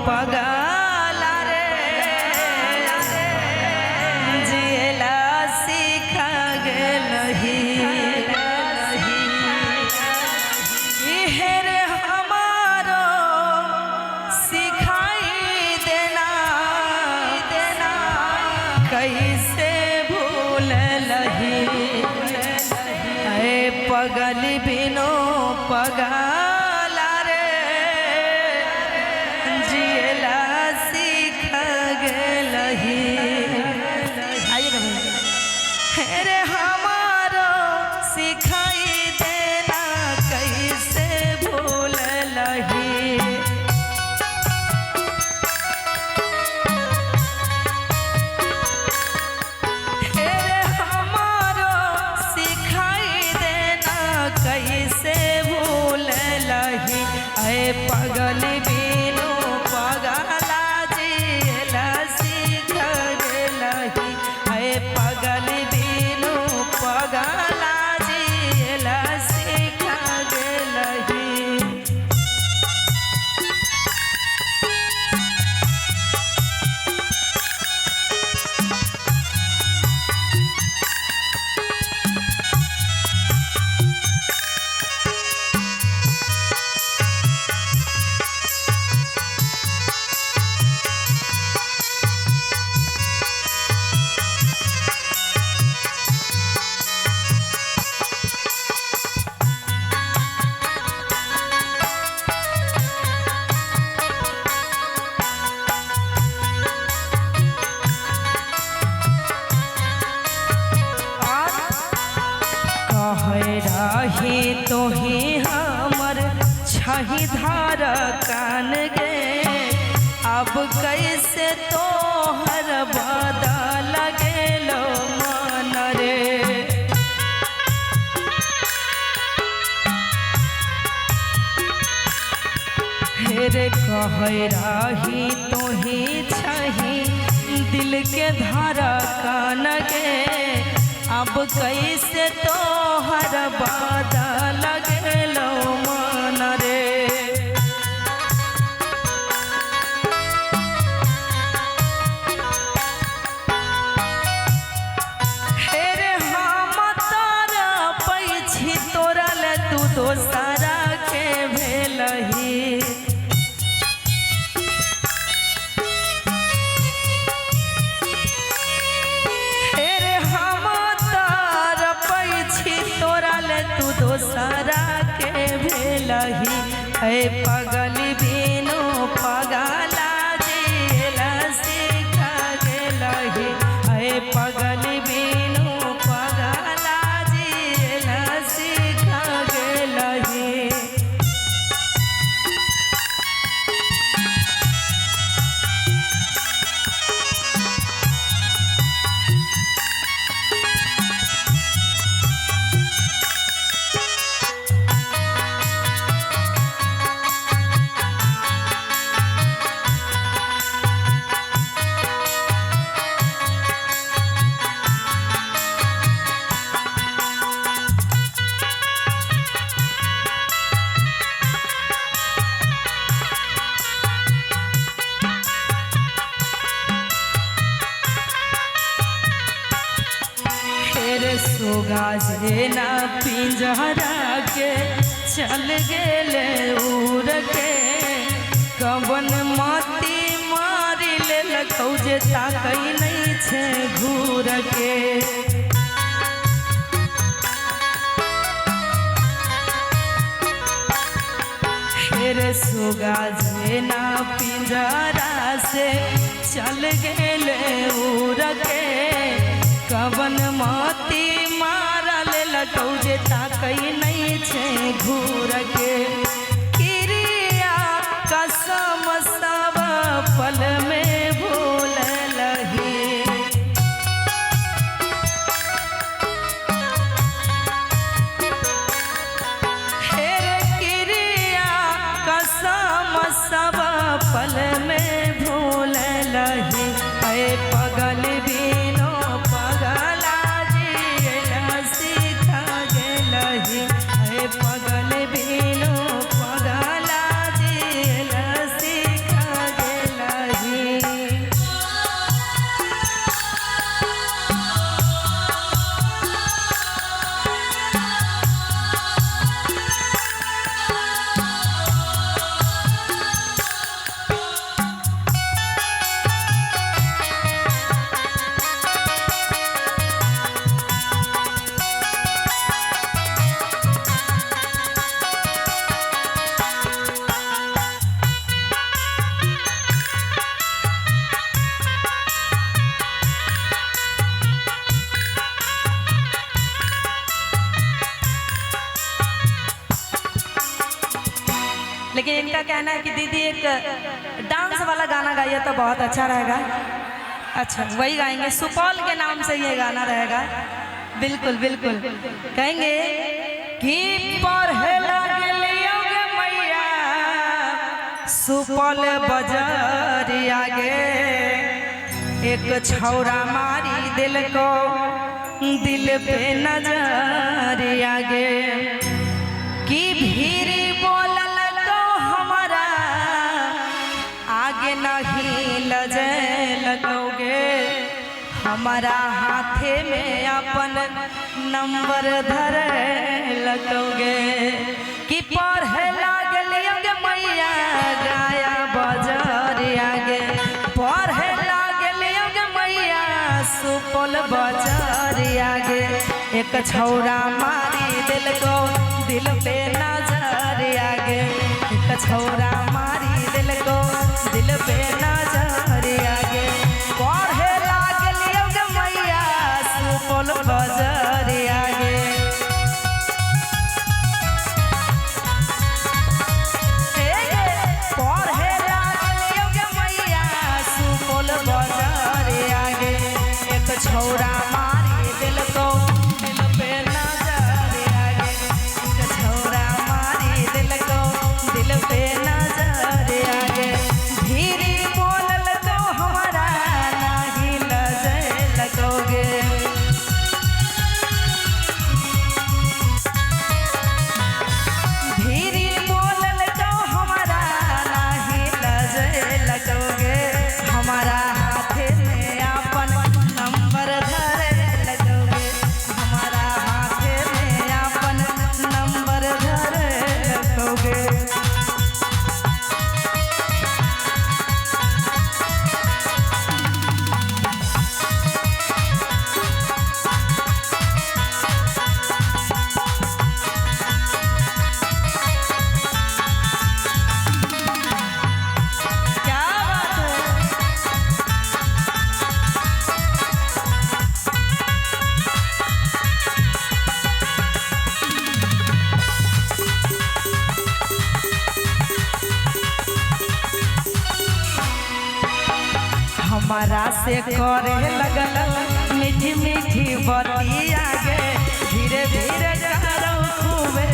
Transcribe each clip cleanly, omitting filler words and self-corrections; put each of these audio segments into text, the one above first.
पगला रे जियला सीखा गेलही इहे रे हमारो सिखाई देना कैसे भूललही पगल बिनो पगला रे जियला सीख गेलही। आइए रे हमारो सिखाई देना कैसे भूललही कैसे भूललही पगल बिनु पगला जियला सीख गेलही पगल बिनु पगला जियला सीख गेलही। रही तो ही हमर छही धार कान गे अब कैसे तोहर बदल गेलो मन रे हेरे कह रही तो ही छही दिल के धार कान गे अब कैसे तोहर बदल गेलो मन रे हेरे हम तारा पैछि तोरा ले तू दोसरा के भेलही तू दोसरा के भेलही पगल बिनु पगला जियला सीख गेलही पगल बिनु पगला जियला सीख गेलही। सोगा जे ना पिंजरा के चल गेले उड़ के कवन माती मारी ले लखौ जे ताकई नहीं छे घूर के हेरे सोगा जे ना पिंजरा से चल गेले उड़ के कवन माती मारल लटौ जे ताकई नहीं छे घूर के क्रिया कसम सब पल में भूललही हेरे क्रिया कसम सब पल में भूललही पगल बिनु पगला जियला सीख गेलही पगल बिनु पगला जियला सीख गेलही। कहना है कि दीदी एक डांस वाला गाना गाइए तो बहुत अच्छा रहेगा। अच्छा वही गाएंगे, सुपौल के नाम से ये गाना रहेगा। बिल्कुल बिल्कुल कहेंगे कि पढ़े लगलियोगे मैया सुपौल बजरिया गे, एक छौरा मारी दिल को दिल पे नजर आगे, कि भीड़ बोलल तो हमारा आगे नहीं लजे लगोगे, हमारा हाथे में अपन नंबर धरे लगोगे, कि पढ़े लागलियोगे मैया गाया बजर आगे, पढ़े लागलियोगे मैया सुपौल बजर आगे, एक छौरा मारी दिल को दिल पे नजर आगे, एक छौरा मारी दिल को दिल पे नजर आगे, पढ़े लागलियोगे मैया सुपौल बजर आगे। पढ़े लागलियोगे मैया सुपौल बजर आगे, एक छौरा मारी दिल को दिल पे नजर आगे, एक छौरा मारी दिल को दिल पे नजर आगे, धीरे बोलल तो हमारा नहीं लजे लगोगे, धीरे बोलल तो हमारा नहीं लजे लगोगे, हमारा हाथे में अपन नंबर धरे लगोगे, हमारा हाथे में अपन नंबर धरे लगोगे। क्या बात है? हमारा से करे लगल मीठी मीठी बतिया गे, धीरे धीरे करो खूबे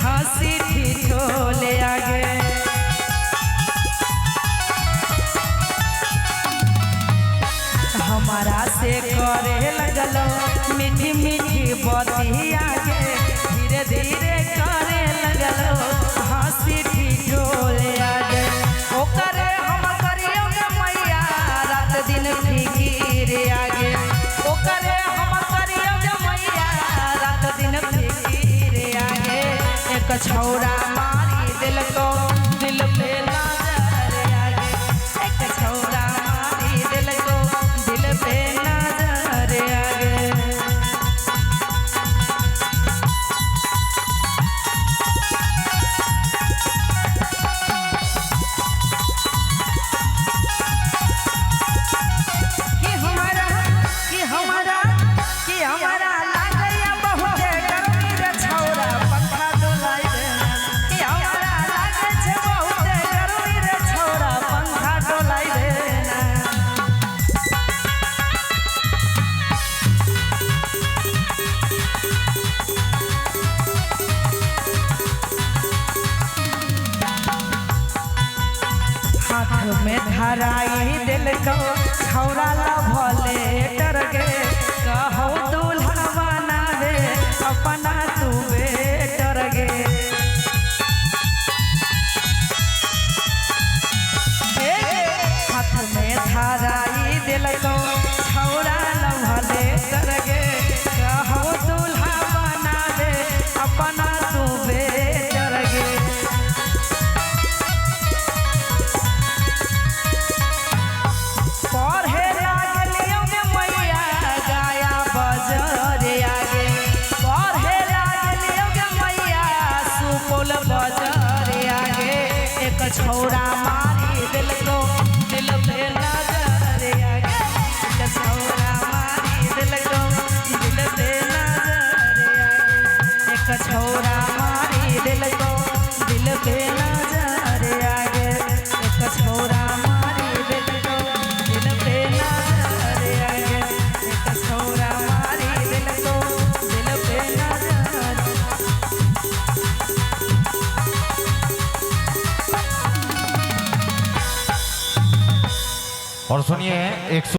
हंसी ठिठोले आगे, हमारा से करे लगल मीठी मीठी बतिया गे, धीरे धीरे करे लगल हंसी ठिठोले आगे, ओकरे हम करियोगे मैया रात दिन फिकीर आगे, ओकरे हम करियोगे मैया रात दिन फिकीर आगे, एक छौरा मारी दिल को दिल पे नजर आगे, एक छौरा मारी दिल को दिल पे नजर आगे। कि हमारा लागैया बहुते गर्मी रे छौरा पंखा डोलाई देना, कि हमारा लागै छै बहुते गर्मी रे छौरा पंखा डोलाई देना। हाथ में धराई दिल को छौरा लभले डर गे, कहो दूल्हा बनावे अपना तू बेटर गे, हाथ में धराई दिल को छौरा लभले डर गे, कहो दूल्हा बनावे अपना तू बेटर गे, पढ़े लागलियोगे मैया गाया बजर आगे, पढ़े लागलियोगे मैया सुपौल बजर आगे, एक छौरा मारी दिल को दिल पे नजर आगे, एक छौरा मारी दिल को दिल पे नजर आगे, एक छौरा मारी दिल को दिल पे नजर आगे। छौरा मारी दिल तो दिल पे नजर आ गया, एक छौरा मारी दिल तो दिल पे नजर। और सुनिए एक